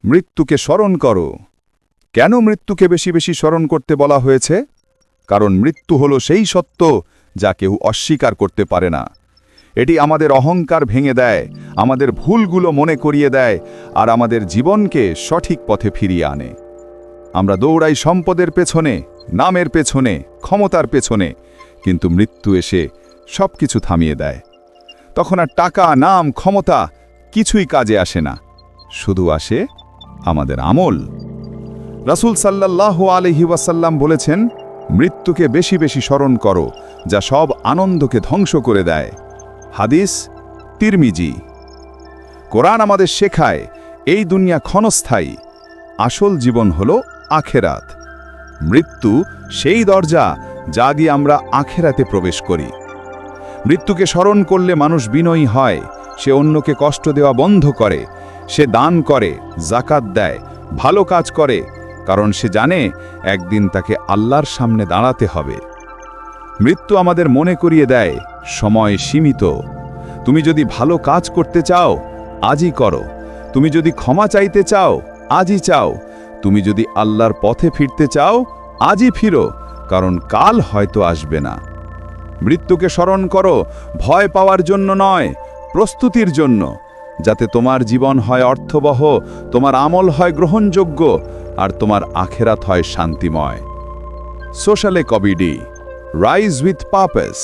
মৃত্যুকে স্মরণ করো। কেন মৃত্যুকে বেশি বেশি স্মরণ করতে বলা হয়েছে? কারণ মৃত্যু হলো সেই সত্য যা কেউ অস্বীকার করতে পারে না। এটি আমাদের অহংকার ভেঙে দেয়, আমাদের ভুলগুলো মনে করিয়ে দেয় আর আমাদের জীবনকে সঠিক পথে ফিরিয়ে আনে। আমরা দৌড়াই সম্পদের পেছনে, নামের পেছনে, ক্ষমতার পেছনে, কিন্তু মৃত্যু এসে সব কিছু থামিয়ে দেয়। তখন আর টাকা, নাম, ক্ষমতা কিছুই কাজে আসে না, শুধু আসে আমাদের আমল। রাসূল সাল্লাল্লাহু আলাইহি ওয়াসাল্লাম বলেছেন, মৃত্যুকে বেশি বেশি স্মরণ করো, যা সব আনন্দকে ধ্বংস করে দেয়। হাদিস তিরমিজি। কোরআন আমাদের শেখায়, এই দুনিয়া ক্ষণস্থায়ী, আসল জীবন হলো আখেরাত। মৃত্যু সেই দরজা যা দিয়ে আমরা আখেরাতে প্রবেশ করি। মৃত্যুকে স্মরণ করলে মানুষ বিনয়ী হয়, সে অন্যকে কষ্ট দেওয়া বন্ধ করে, সে দান করে, জাকাত দেয়, ভালো কাজ করে, কারণ সে জানে একদিন তাকে আল্লাহর সামনে দাঁড়াতে হবে। মৃত্যু আমাদের মনে করিয়ে দেয়, সময় সীমিত। তুমি যদি ভালো কাজ করতে চাও, আজই করো। তুমি যদি ক্ষমা চাইতে চাও, আজই চাও। তুমি যদি আল্লাহর পথে ফিরতে চাও, আজই ফিরো, কারণ কাল হয়তো আসবে না। মৃত্যুকে স্মরণ করো, ভয় পাওয়ার জন্য নয়, প্রস্তুতির জন্য, যাতে তোমার জীবন হয় অর্থবহ, তোমার আমল হয় গ্রহণযোগ্য, আর তোমার আখেরাত হয় শান্তিময়। সোশ্যালে কবিডি, রাইজ উইথ পারপাস।